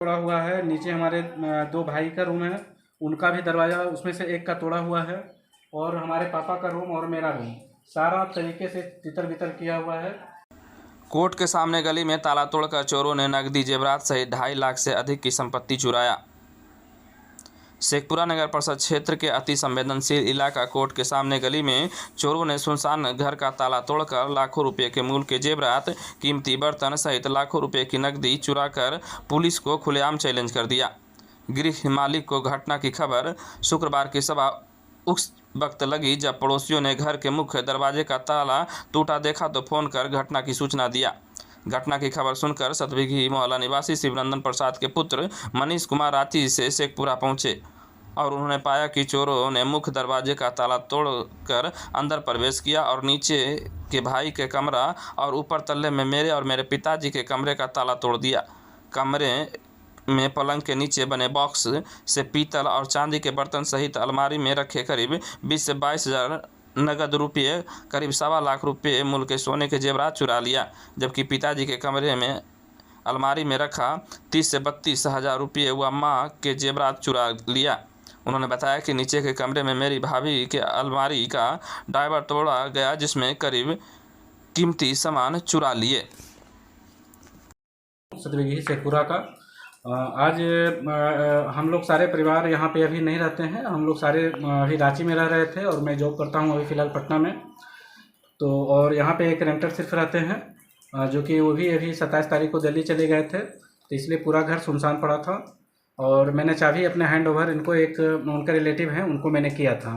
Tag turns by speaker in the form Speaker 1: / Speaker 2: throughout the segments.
Speaker 1: तोड़ा हुआ है। नीचे हमारे दो भाई का रूम है, उनका भी दरवाज़ा उसमें से एक का तोड़ा हुआ है। और हमारे पापा का रूम और मेरा रूम सारा तरीके से तितर बितर किया हुआ है।
Speaker 2: कोर्ट के सामने गली में ताला तोड़कर चोरों ने नकदी जेवरात सहित 2.5 लाख से अधिक की संपत्ति चुराया। शेखपुरा नगर परिषद क्षेत्र के अति संवेदनशील इलाका कोर्ट के सामने गली में चोरों ने सुनसान घर का ताला तोड़कर लाखों रुपए के मूल्य के जेवरात, कीमती बर्तन सहित लाखों रुपए की नकदी चुराकर पुलिस को खुलेआम चैलेंज कर दिया। गृह मालिक को घटना की खबर शुक्रवार की सुबह उस वक्त लगी जब पड़ोसियों ने घर के मुख्य दरवाजे का ताला टूटा देखा तो फोन कर घटना की सूचना दिया। घटना की खबर सुनकर सतविघी मोहल्ला निवासी शिवनंदन प्रसाद के पुत्र मनीष कुमार रांची से शेखपुरा पहुंचे और उन्होंने पाया कि चोरों ने मुख्य दरवाजे का ताला तोड़कर अंदर प्रवेश किया और नीचे के भाई के कमरा और ऊपर तल्ले में मेरे और मेरे पिताजी के कमरे का ताला तोड़ दिया। कमरे में पलंग के नीचे बने बॉक्स से पीतल और चांदी के बर्तन सहित अलमारी में रखे करीब 20 से 22 हज़ार नगद रुपये, करीब 1.25 लाख रुपये मूल्य के सोने के जेवरात चुरा लिया, जबकि पिताजी के कमरे में अलमारी में रखा 30 से 32 हज़ार रुपये व माँ के जेवरात चुरा लिया। उन्होंने बताया कि नीचे के कमरे में मेरी भाभी के अलमारी का ड्राइवर तोड़ा गया जिसमें करीब कीमती सामान चुरा लिए।
Speaker 1: सतविघी शेखपुरा का आज हम लोग सारे परिवार यहाँ पे अभी नहीं रहते हैं। हम लोग सारे अभी रांची में रह रहे थे और मैं जॉब करता हूँ अभी फ़िलहाल पटना में। तो और यहाँ पे एक रेंटर सिर्फ रहते हैं जो कि वो भी अभी 27 तारीख को दिल्ली चले गए थे, तो इसलिए पूरा घर सुनसान पड़ा था। और मैंने चाबी अपने हैंड ओवर इनको एक उनका रिलेटिव है उनको मैंने किया था।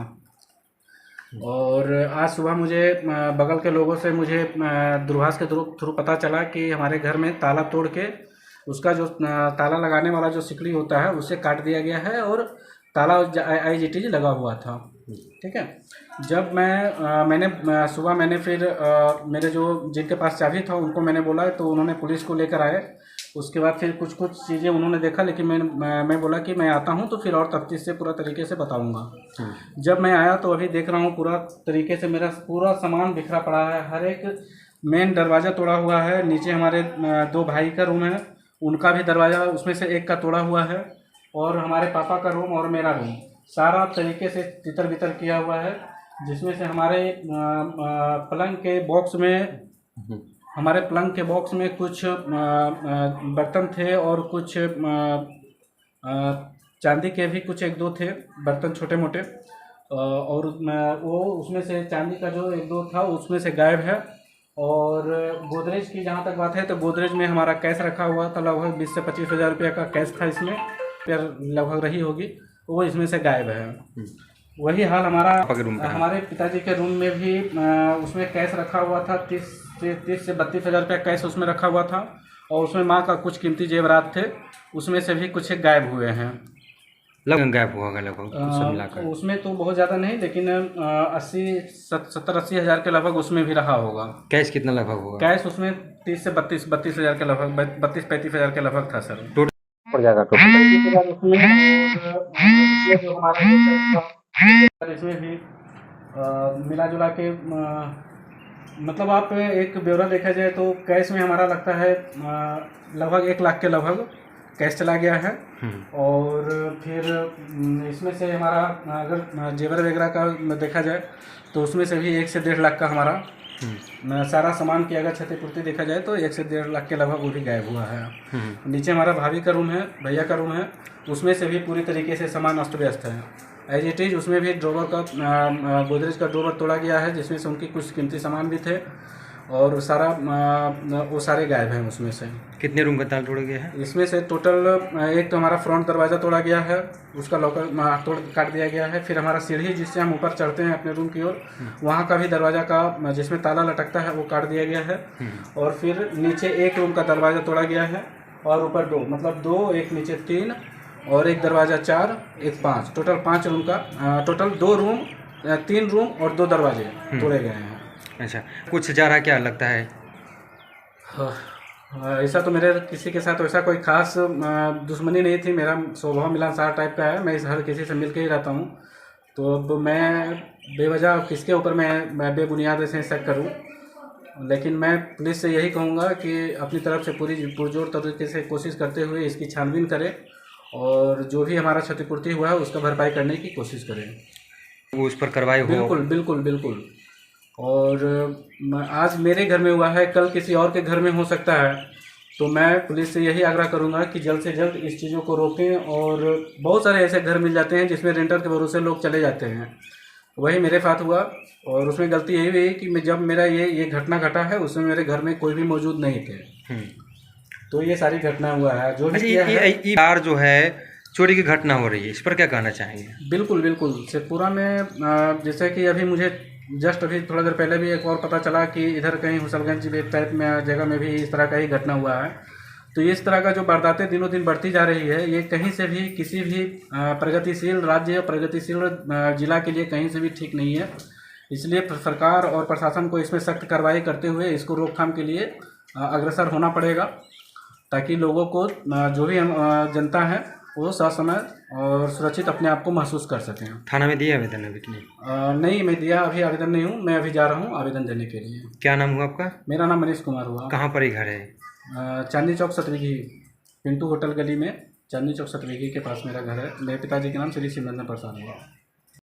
Speaker 1: और आज सुबह मुझे बगल के लोगों से मुझे दूरभाष के थ्रू पता चला कि हमारे घर में ताला तोड़ के उसका जो ताला लगाने वाला जो सिकड़ी होता है उसे काट दिया गया है और ताला IGT लगा हुआ था। ठीक है। जब मैंने सुबह मैंने फिर मेरे जो जिनके पास चाबी था उनको मैंने बोला तो उन्होंने पुलिस को लेकर आए। उसके बाद फिर कुछ चीज़ें उन्होंने देखा, लेकिन मैं बोला कि मैं आता हूँ तो फिर और तफ्तीश से पूरा तरीके से बताऊँगा। जब मैं आया तो अभी देख रहा हूँ पूरा तरीके से मेरा पूरा सामान बिखरा पड़ा है। हर एक मेन दरवाज़ा तोड़ा हुआ है। नीचे हमारे दो भाई का रूम है, उनका भी दरवाज़ा उसमें से एक का तोड़ा हुआ है। और हमारे पापा का रूम और मेरा रूम सारा तरीके से तितर बितर किया हुआ है, जिसमें से हमारे पलंग के बॉक्स में कुछ बर्तन थे और कुछ चांदी के भी कुछ 1-2 थे बर्तन छोटे मोटे। और वो उसमें से चांदी का जो 1-2 था उसमें से गायब है। और गोदरेज की जहाँ तक बात है तो गोदरेज में हमारा कैश रखा हुआ था, लगभग 20 से 25 हज़ार रुपये का कैश था इसमें, फिर लगभग रही होगी, वो इसमें से गायब है। वही हाल हमारे पिताजी के रूम में भी उसमें कैश रखा हुआ था, 30 से 32 हज़ार रुपया कैश उसमें रखा हुआ था। और उसमें माँ का कुछ कीमती जेवरात थे, उसमें से भी कुछ गायब हुए हैं।
Speaker 2: लगभग गायब हुआ लगभग
Speaker 1: उसमें तो बहुत ज़्यादा नहीं, लेकिन 70-80 हज़ार के लगभग उसमें भी रहा होगा।
Speaker 2: कैश कितना लगभग होगा?
Speaker 1: कैश उसमें 30 से 32 हज़ार के लगभग 32-35 हज़ार के लगभग था सर।
Speaker 2: टोटल पड़ जाएगा
Speaker 1: इसमें भी मिला जुला के मतलब आप एक ब्यौरा देखा जाए तो कैश में हमारा लगता है लगभग 1 लाख के लगभग कैश चला गया है। और फिर इसमें से हमारा अगर जेवर वगैरह का देखा जाए तो उसमें से भी 1 से 1.5 लाख का हमारा सारा सामान की अगर क्षतिपूर्ति देखा जाए तो 1 से 1.5 लाख के लगभग वो भी गायब हुआ है। नीचे हमारा भाभी का रूम है, भैया का रूम है, उसमें से भी पूरी तरीके से सामान अस्त व्यस्त है। IGT उसमें भी ड्रॉवर का गोदरेज का ड्रॉवर तोड़ा गया है, जिसमें से उनकी कुछ कीमती सामान भी थे और वो सारे गायब हैं। उसमें से
Speaker 2: कितने रूम का ताला तोड़ा गया है?
Speaker 1: इसमें से टोटल एक तो हमारा फ्रंट दरवाज़ा तोड़ा गया है, उसका लॉकर तोड़ काट दिया गया है। फिर हमारा सीढ़ी जिससे हम ऊपर चढ़ते हैं अपने रूम की ओर, वहाँ का भी दरवाज़ा का जिसमें ताला लटकता है वो काट दिया गया है। और फिर नीचे एक रूम का दरवाज़ा तोड़ा गया है और ऊपर 2, मतलब 2, एक नीचे 3 और एक दरवाज़ा 4, एक 5, टोटल 5 रूम का टोटल 2 रूम 3 रूम और 2 दरवाजे तोड़े गए हैं।
Speaker 2: अच्छा, कुछ जा रहा क्या लगता है?
Speaker 1: ऐसा तो मेरे किसी के साथ वैसा कोई खास दुश्मनी नहीं थी। मेरा स्वभाव मिलनसार टाइप का है, मैं हर किसी से मिल के ही रहता हूँ। तो अब मैं बेवजह किसके ऊपर मैं बेबुनियाद ऐसे शक करूँ? लेकिन मैं पुलिस से यही कहूँगा कि अपनी तरफ से पूरी पुरजोर तरीके से कोशिश करते हुए इसकी छानबीन करें और जो भी हमारा क्षतिपूर्ति हुआ है उसका भरपाई करने की कोशिश करें।
Speaker 3: वो उस पर कार्रवाई हो।
Speaker 1: बिल्कुल बिल्कुल बिल्कुल। और आज मेरे घर में हुआ है, कल किसी और के घर में हो सकता है, तो मैं पुलिस से यही आग्रह करूंगा कि जल्द से जल्द इस चीज़ों को रोकें। और बहुत सारे ऐसे घर मिल जाते हैं जिसमें रेंटर के भरोसे लोग चले जाते हैं, वही मेरे साथ हुआ। और उसमें गलती यही हुई कि मैं जब मेरा ये घटना घटा है उसमें मेरे घर में कोई भी मौजूद नहीं थे। तो ये सारी घटना हुआ है जो भी किया है।
Speaker 3: ये बार जो है चोरी की घटना हो रही है, इस पर क्या कहना चाहेंगे?
Speaker 1: बिल्कुल बिल्कुल। शेखपुरा में जैसे कि अभी मुझे जस्ट अभी थोड़ा देर पहले भी एक और पता चला कि इधर कहीं हुसलगंज टाइप में जगह में भी इस तरह का ही घटना हुआ है। तो इस तरह का जो वारदातें दिनों दिन बढ़ती जा रही है, ये कहीं से भी किसी भी प्रगतिशील राज्य या प्रगतिशील जिला के लिए कहीं से भी ठीक नहीं है। इसलिए सरकार और प्रशासन को इसमें सख्त कार्रवाई करते हुए इसको रोकथाम के लिए अग्रसर होना पड़ेगा, ताकि लोगों को जो भी जनता है वो ससमय और सुरक्षित अपने आप को महसूस कर सकें।
Speaker 3: थाना में दिया आवेदन अभी नहीं?
Speaker 1: नहीं, मैं दिया अभी आवेदन नहीं हूँ, मैं अभी जा रहा हूँ आवेदन देने के लिए।
Speaker 3: क्या नाम हुआ आपका?
Speaker 1: मेरा नाम मनीष कुमार हुआ।
Speaker 3: कहाँ पर ही घर है?
Speaker 1: चांदनी चौक सतविघी, पिंटू होटल गली में चांदनी चौक सतविघी के पास मेरा घर है। मेरे पिताजी के नाम श्री शिवरंजन प्रसाद हुआ।